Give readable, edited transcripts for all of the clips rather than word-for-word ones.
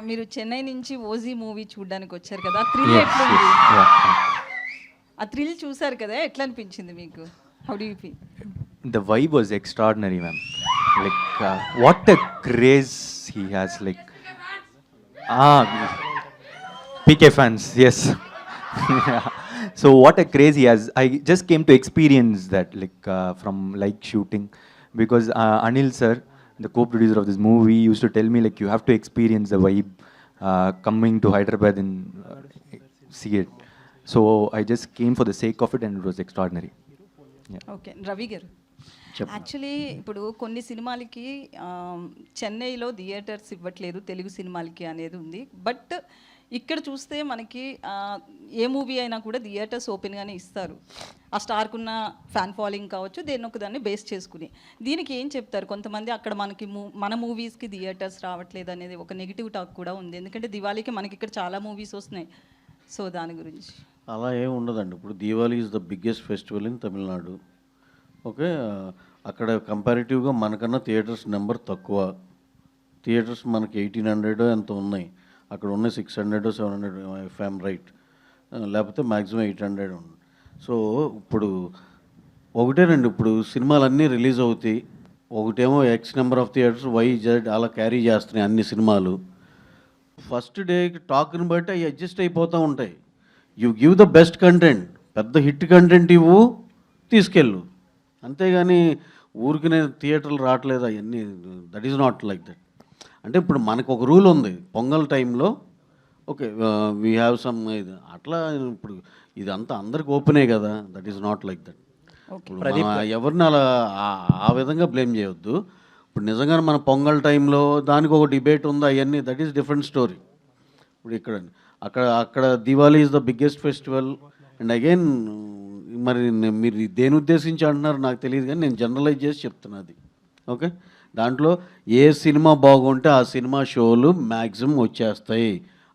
మీరు చెన్నై నుంచి OG movie చూడడానికి వచ్చారు కదా, థ్రిల్ Yes, ఎట్లుంది? yes, yeah. ఆ థ్రిల్ చూసారు కదా, ఎట్లా అనిపించింది మీకు? How do you feel? The vibe was extraordinary, ma'am. Like, what a craze he has. Like, ah, PK fans, yes. Yeah. So what a craze he has. I just came to experience that, like, from like shooting, because Anil sir, the co-producer of this movie, used to tell me like you have to experience the vibe coming to Hyderabad and see it. So I just came for the sake of it, and it was extraordinary. Yeah. Okay, Ravi గారు, actually ఇప్పుడు కొన్ని సినిమాలకి చెన్నైలో theatres ఇవ్వట్లేదు తెలుగు సినిమాలకి అనేది ఉంది. But ఇక్కడ చూస్తే మనకి ఏ మూవీ అయినా కూడా థియేటర్స్ ఓపెన్గానే ఇస్తారు. ఆ స్టార్కున్న ఫ్యాన్ ఫాలోయింగ్ కావచ్చు, దేని ఒక దాన్ని బేస్ చేసుకుని. దీనికి ఏం చెప్తారు? కొంతమంది అక్కడ మనకి మన మూవీస్కి థియేటర్స్ రావట్లేదు అనేది ఒక నెగిటివ్ టాక్ కూడా ఉంది. ఎందుకంటే దివాళీకి మనకి ఇక్కడ చాలా మూవీస్ వస్తున్నాయి. సో దాని గురించి అలా ఏమి ఉండదండి. ఇప్పుడు Diwali is the biggest festival in Tamil Nadu. Okay, అక్కడ కంపారిటివ్గా మనకన్నా థియేటర్స్ నెంబర్ తక్కువ. థియేటర్స్ మనకి 1800 ఎంత ఉన్నాయి, అక్కడ ఉన్నాయి 600 700 ఇఫ్ ఐఎమ్ రైట్, లేకపోతే మ్యాక్సిమం 800 ఉంది. సో ఇప్పుడు ఒకటేనండి, ఇప్పుడు సినిమాలన్నీ రిలీజ్ అవుతాయి. ఒకటేమో X number of theatres, YZ అలా క్యారీ చేస్తున్నాయి అన్ని సినిమాలు. ఫస్ట్ డే టాక్ని బట్టి అవి అడ్జస్ట్ అయిపోతూ ఉంటాయి. You give the best content, పెద్ద హిట్ కంటెంట్ ఇవ్వు, తీసుకెళ్ళు. అంతేగాని ఊరికి నేను థియేటర్లు రావట్లేదు అవన్నీ, that is not like that. అంటే ఇప్పుడు మనకు ఒక రూల్ ఉంది, పొంగల్ టైంలో ఓకే వీ హ్యావ్ సమ్ ఇది అట్లా. ఇప్పుడు ఇదంతా అందరికి ఓపెనే కదా, that is not like that. ఇప్పుడు ఎవరిని అలా ఆ విధంగా బ్లేమ్ చేయొద్దు. ఇప్పుడు నిజంగానే మన పొంగల్ టైంలో దానికి ఒక డిబేట్ ఉంది, అవన్నీ దట్ ఈస్ డిఫరెంట్ స్టోరీ. ఇప్పుడు అక్కడ Diwali is the biggest festival. And again మరి మీరు దేని ఉద్దేశించి అంటున్నారు నాకు తెలియదు, కానీ నేను జనరలైజ్ చేసి చెప్తున్నది. ఓకే, దాంట్లో ఏ సినిమా బాగుంటే ఆ సినిమా షోలు మ్యాక్సిమం వచ్చేస్తాయి.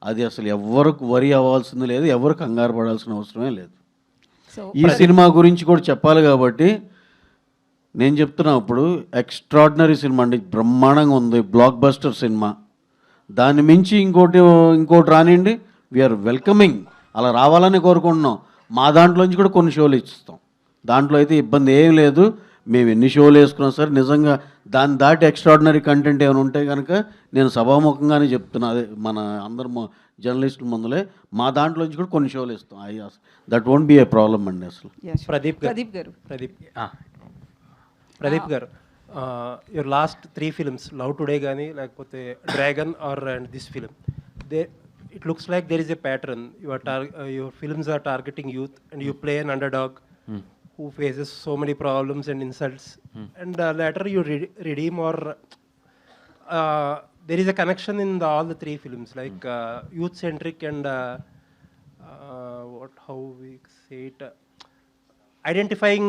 అది అసలు ఎవరికి వరి అవ్వాల్సింది లేదు, ఎవరు కంగారు పడాల్సిన అవసరమే లేదు. ఈ సినిమా గురించి కూడా చెప్పాలి కాబట్టి నేను చెప్తున్నా. ఇప్పుడు ఎక్స్ట్రాడినరీ సినిమా అండి, బ్రహ్మాండంగా ఉంది, బ్లాక్ బస్టర్ సినిమా. దాన్ని మించి ఇంకోటి రానివ్వండి, వీఆర్ వెల్కమింగ్, అలా రావాలని కోరుకుంటున్నాం. మా దాంట్లోంచి కూడా కొన్ని షోలు ఇస్తాం, దాంట్లో అయితే ఇబ్బంది ఏం లేదు. మేము ఎన్ని షోలు వేసుకున్నాం సార్, నిజంగా దాన్ని దాటి ఎక్స్ట్రాడినరీ కంటెంట్ ఏమైనా ఉంటే కనుక నేను సభాముఖంగానే చెప్తున్నా. అదే మన అందరు జర్నలిస్టుల ముందులే మా దాంట్లోంచి కూడా కొన్ని షోలు ఇస్తాం. That won't be a problem అండి అసలు. ప్రదీప్ గారు, your last 3 films, Love Today కానీ లేకపోతే Dragon or and this film, it looks like there is a pattern. Your films are targeting youth and you play an underdog who faces so many problems and insults, and later you redeem, or there is a connection in all the 3 films, like youth centric and how we say it, identifying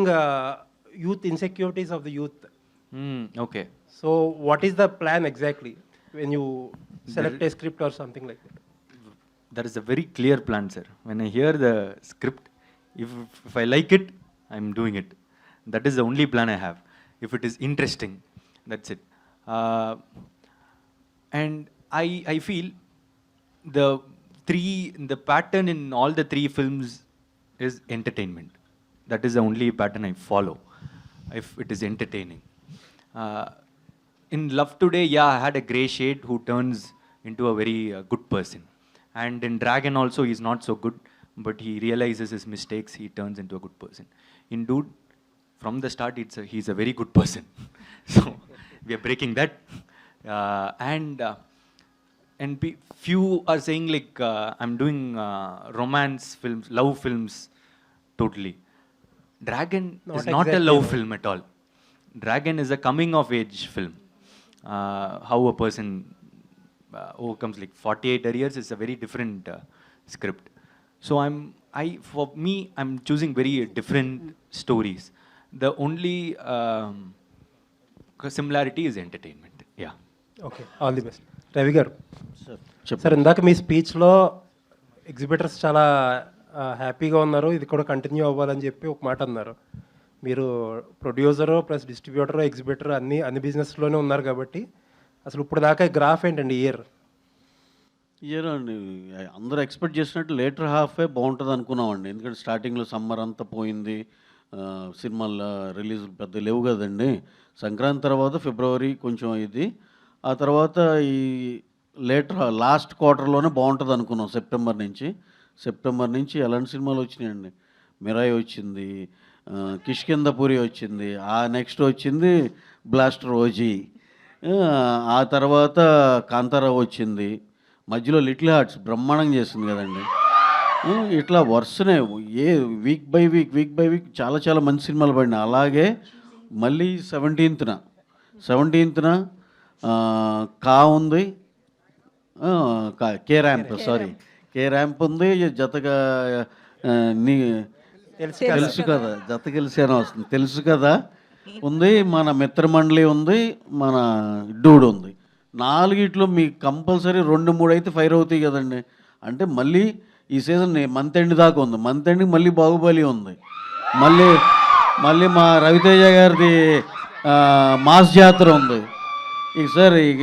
youth insecurities of the youth. Okay. So what is the plan exactly when you select a script or something like that? That is a very clear plan, sir. When I hear the script, if I like it, I'm doing it. That is the only plan I have. If it is interesting, that's it. And I feel the pattern in all the 3 films is entertainment. That is the only pattern I follow. If it is entertaining. In Love Today, yeah, I had a grey shade who turns into a very good person. And in Dragon also, he's not so good, but he realizes his mistakes, he turns into a good person. In Dude, from the start, he's a very good person. So, we are breaking that. And few are saying like, I'm doing romance films, love films, totally. Dragon is not a love film at all. Dragon is a coming of age film. How a person overcomes like 48 years is a very different script. So for me, I'm choosing very different stories. The only similarity is entertainment. Yeah. Okay, all the best. Ravi గారు, sir ఇందాక మీ స్పీచ్లో exhibitors చాలా హ్యాపీగా ఉన్నారు, ఇది కూడా continue అవ్వాలని చెప్పి ఒక మాట అన్నారు. మీరు ప్రొడ్యూసరు ప్లస్ డిస్ట్రిబ్యూటరు ఎగ్జిబిటర్ అన్ని బిజినెస్లోనే ఉన్నారు కాబట్టి అసలు ఇప్పుడు దాకా గ్రాఫ్ ఏంటండి ఇయర్? ఇయర్ అండి అందరూ ఎక్స్పెక్ట్ చేసినట్టు లేటర్ హాఫే బాగుంటుంది అనుకున్నామండి. ఎందుకంటే స్టార్టింగ్లో సమ్మర్ అంతా పోయింది, సినిమాల రిలీజ్ పెద్ద లేవు కదండి. సంక్రాంతి తర్వాత ఫిబ్రవరి కొంచెం ఇది, ఆ తర్వాత ఈ లాస్ట్ క్వార్టర్లోనే బాగుంటుంది అనుకున్నాం. సెప్టెంబర్ నుంచి ఎలాంటి సినిమాలు వచ్చినాయండి. మిరాయి వచ్చింది, కిష్కిందపురి వచ్చింది, ఆ నెక్స్ట్ వచ్చింది బ్లాస్టర్ ఓజీ, ఆ తర్వాత కాంతారా వచ్చింది, మధ్యలో లిటిల్ హార్ట్స్ బ్రహ్మాండంగా చేస్తుంది కదండి. ఇట్లా వరుసనే వీక్ బై వీక్ చాలా చాలా మంచి సినిమాలు పడినాయి. అలాగే మళ్ళీ 17th కా ఉంది, కే ర్యాంప్ ఉంది, జతగా నీ తెలుసు కదా, జత కలిసి అని వస్తుంది, తెలుసు కదా ఉంది, మన మిత్రమండలి ఉంది, మన డూడ్ ఉంది. 4 మీకు కంపల్సరీ 2-3 అయితే ఫైర్ అవుతాయి కదండి. అంటే మళ్ళీ ఈ సీజన్ మంత్ ఎండ్ దాకా ఉంది. మంత్ ఎండ్కి మళ్ళీ బాహుబలి ఉంది, మళ్ళీ మా రవితేజ గారిది మాస్ జాతర ఉంది. ఇక సార్ ఇక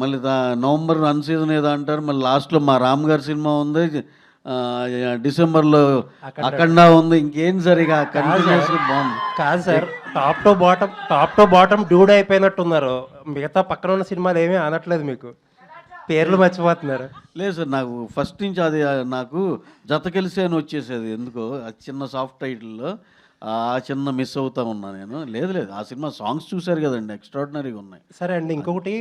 మళ్ళీ నవంబర్ అన్ సీజన్ ఏదో అంటారు. మళ్ళీ లాస్ట్లో మా రామ్ గారి సినిమా ఉంది, డిసెంబర్లో అఖండ ఉంది. ఇంకేం సార్ ఇక కంటిన్యూస్ బాగుంది. కాదు sir, top to bottom dude అయిపోయినట్టున్నారు. మిగతా పక్కన ఉన్న సినిమాలు ఏమీ అనట్లేదు, మీకు పేర్లు మర్చిపోతున్నారు. లేదు సార్, నాకు ఫస్ట్ నుంచి అది నాకు జత కలిసి అని వచ్చేసేది ఎందుకో, ఆ చిన్న సాఫ్ట్ టైటిల్లో ఆ చిన్న మిస్ అవుతా ఉన్నా నేను. లేదు ఆ సినిమా సాంగ్స్ చూశారు కదండి, ఎక్స్ట్రాడినరీగా ఉన్నాయి. సరే అండి, ఇంకొకటి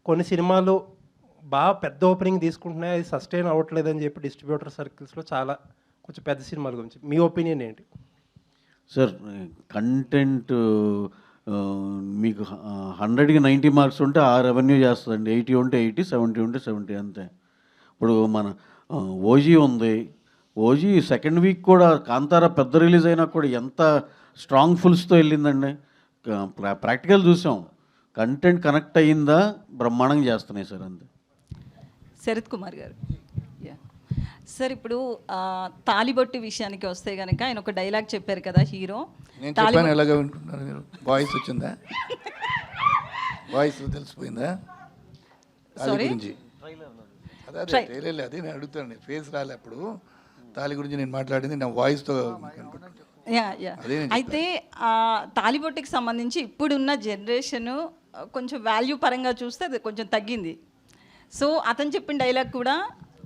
కొన్ని సినిమాలు బాగా పెద్ద ఓపెనింగ్ తీసుకుంటున్నాయి, అది సస్టైన్ అవ్వట్లేదని చెప్పి డిస్ట్రిబ్యూటర్ సర్కిల్స్లో చాలా కొంచెం పెద్ద సినిమాల గురించి మీ ఒపీనియన్ ఏంటి? సార్ కంటెంట్ మీకు 100కి 90 మార్క్స్ ఉంటే ఆ రెవెన్యూ చేస్తుందండి. 80 ఉంటే 80, 70 ఉంటే 70 అంతే. ఇప్పుడు మన ఓజీ ఉంది, ఓజీ సెకండ్ వీక్ కూడా కాంతారా పెద్ద రిలీజ్ అయినా కూడా ఎంత స్ట్రాంగ్ ఫుల్స్తో వెళ్ళిందండి. ప్రాక్టికల్ చూసాం, కంటెంట్ కనెక్ట్ అయ్యిందా బ్రహ్మాండంగా చేస్తున్నాయి సార్ అంతే. శరత్ కుమార్ గారు. సార్ ఇప్పుడు తాలిబొట్టు విషయానికి వస్తే కనుక ఆయన ఒక డైలాగ్ చెప్పారు కదా హీరో. నేను చెప్పాను, ఎలాగ వింటున్నారు మీరు? వాయిస్ వచ్చిందా? వాయిస్ తెలిసిపోయిందా? తాళి గురించి అదే ట్రైలర్, అది నేను అడుగుతాను. ఫేస్ రాలే అప్పుడు, తాళి గురించి నేను మాట్లాడింది నా వాయిస్తో. అయితే తాలిబొట్టుకి సంబంధించి ఇప్పుడున్న జనరేషన్ కొంచెం వాల్యూ పరంగా చూస్తే అది కొంచెం తగ్గింది. సో అతను చెప్పిన డైలాగ్ కూడా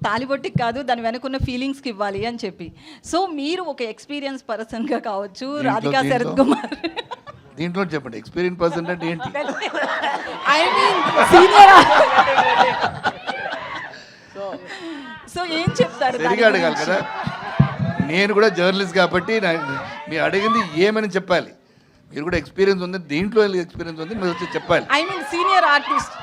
తాలిబొట్టికి కాదు, దాని వెనుకున్న ఫీలింగ్స్కి ఇవ్వాలి అని చెప్పి. సో మీరు ఒక ఎక్స్పీరియన్స్ పర్సన్గా కావచ్చు, రాధికా శరత్ కుమార్ దీంట్లో చెప్పండి ఎక్స్పీరియన్స్ పర్సన్ అంటే ఏంటి? I mean senior. సో ఏం చెప్తారు? సరిగా అడగాలి కదా, నేను కూడా జర్నలిస్ట్ కాబట్టి మీరు అడిగింది ఏమని చెప్పాలి. మీరు కూడా ఎక్స్పీరియన్స్ ఉంది, దీంట్లో ఎక్స్పీరియన్స్ ఉంది, మీరు వచ్చి చెప్పాలి. I mean senior artist.